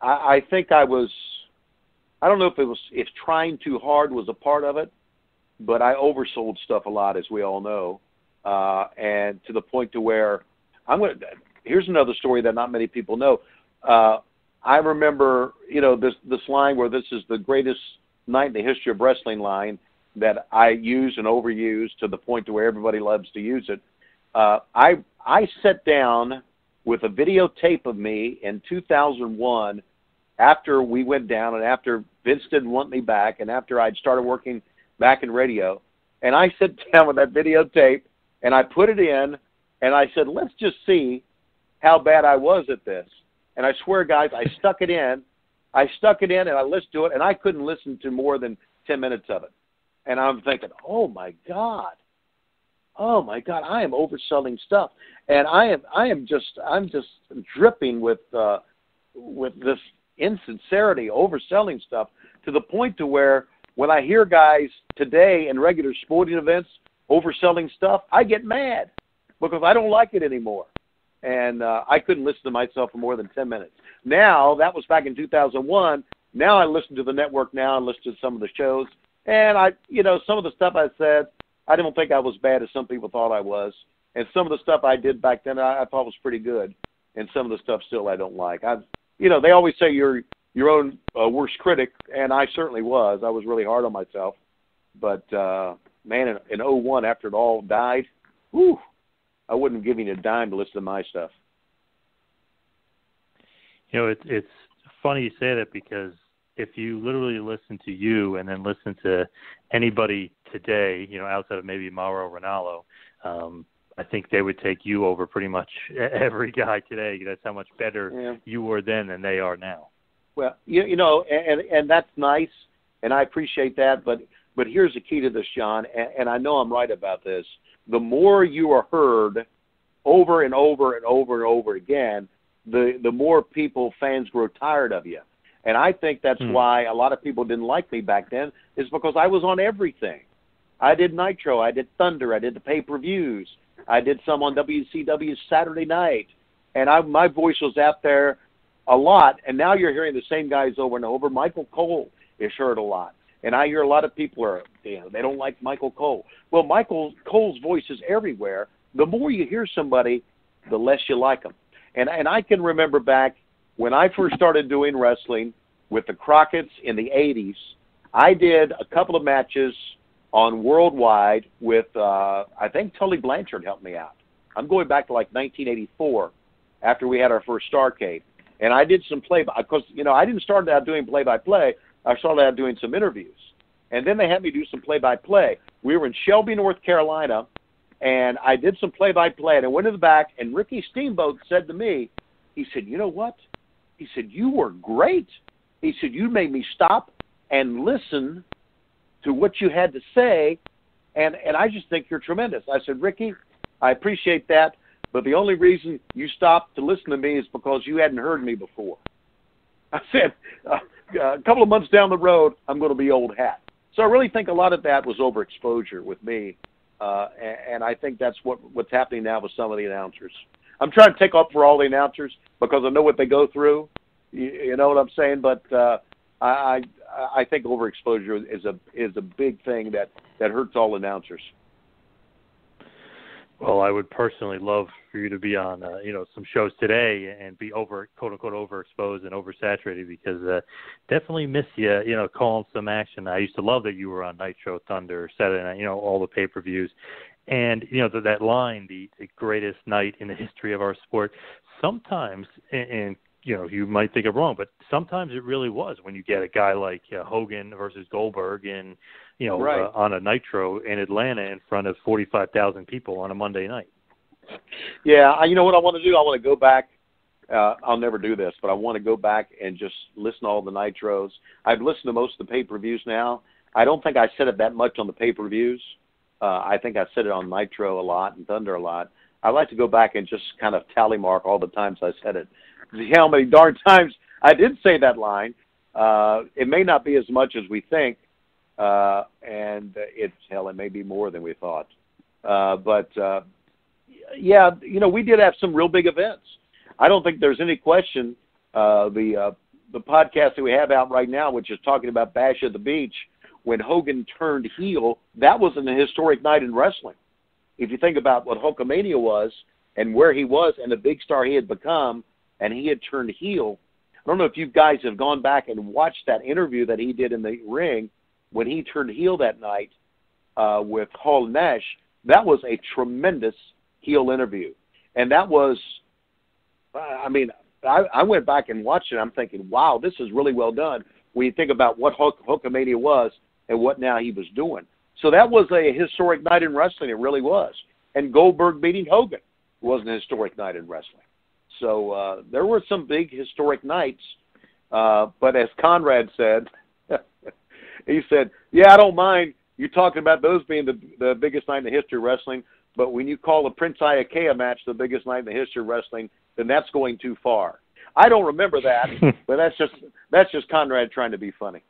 I think I was. I don't know if trying too hard was a part of it, but I oversold stuff a lot, as we all know, and to the point to where here's another story that not many people know. I remember, this line where this is the greatest night in the history of wrestling line that I use and overuse to the point to where everybody loves to use it. I sat down with a videotape of me in 2001 after we went down and after Vince didn't want me back and after I'd started working back in radio. And I sat down with that videotape and I put it in and I said, let's just see how bad I was at this. And I swear, guys, I stuck it in and I listened to it and I couldn't listen to more than 10 minutes of it. And I'm thinking, oh my God, I am overselling stuff. And I'm just dripping with this insincerity, overselling stuff to the point to where when I hear guys today in regular sporting events overselling stuff, I get mad because I don't like it anymore. And I couldn't listen to myself for more than 10 minutes. Now, that was back in 2001. Now I listen to the network now and listen to some of the shows. And some of the stuff I said, I don't think I was bad as some people thought I was. And some of the stuff I did back then I thought was pretty good. And some of the stuff still I don't like. They always say you're your own worst critic, and I certainly was. I was really hard on myself. But, man, in 01, after it all died, I wouldn't give you a dime to listen to my stuff. It's funny you say that because if you literally listen to you and then listen to anybody today, outside of maybe Mauro Ranallo, I think they would take you over pretty much every guy today. That's how much better you were then than they are now. Well, and that's nice, and I appreciate that. But here's the key to this, John, and I know I'm right about this. The more you are heard over and over and over and over again, the more fans grow tired of you. And I think that's why a lot of people didn't like me back then, is because I was on everything. I did Nitro, I did Thunder, I did the pay-per-views, I did some on WCW Saturday night, and my voice was out there a lot, and now you're hearing the same guys over and over. Michael Cole is heard a lot, and I hear a lot of people they don't like Michael Cole. Well, Michael Cole's voice is everywhere. The more you hear somebody, the less you like them. And I can remember back when I first started doing wrestling with the Crockett's in the 80s, I did a couple of matches on Worldwide with, I think Tully Blanchard helped me out. I'm going back to like 1984 after we had our first Starrcade. And I did some because, I didn't start out doing play-by-play. I started out doing some interviews. And then they had me do some play-by-play. We were in Shelby, North Carolina, and I did some play-by-play. And I went to the back, and Ricky Steamboat said to me, he said, you know what? He said, you were great. He said, you made me stop and listen to what you had to say, and I just think you're tremendous. I said, Ricky, I appreciate that, but the only reason you stopped to listen to me is because you hadn't heard me before. I said, a couple of months down the road, I'm going to be old hat. So I really think a lot of that was overexposure with me, and I think that's what's happening now with some of the announcers. I'm trying to take up for all the announcers because I know what they go through. You know what I'm saying? But I think overexposure is a big thing that hurts all announcers. Well, I would personally love for you to be on, some shows today and be quote unquote overexposed and oversaturated because definitely miss you, calling some action. I used to love that you were on Nitro, Thunder, Saturday Night, all the pay-per-views. And, that line, the greatest night in the history of our sport, sometimes, and you might think I'm wrong, but sometimes it really was when you get a guy like Hogan versus Goldberg and, right. On a Nitro in Atlanta in front of 45,000 people on a Monday night. Yeah, you know what I want to do? I want to go back. I'll never do this, but I want to go back and just listen to all the Nitros. I've listened to most of the pay-per-views now. I don't think I said it that much on the pay-per-views. I think I said it on Nitro a lot and Thunder a lot. I'd like to go back and just kind of tally mark all the times I said it. See how many darn times I did say that line. It may not be as much as we think, and it may be more than we thought. But we did have some real big events. I don't think there's any question the the podcast that we have out right now, which is talking about Bash at the Beach, when Hogan turned heel, that was an historic night in wrestling. If you think about what Hulkamania was and where he was and the big star he had become, and he had turned heel. I don't know if you guys have gone back and watched that interview that he did in the ring when he turned heel that night with Hall and Nash. That was a tremendous heel interview. And that was, I went back and watched it. I'm thinking, wow, this is really well done when you think about what Hulkamania was and what now he was doing. So that was a historic night in wrestling. It really was. And Goldberg beating Hogan was an historic night in wrestling. So there were some big historic nights. But as Conrad said, he said, yeah, I don't mind you talking about those being the biggest night in the history of wrestling, but when you call the Prince Iaukea match the biggest night in the history of wrestling, then that's going too far. I don't remember that, but that's just Conrad trying to be funny.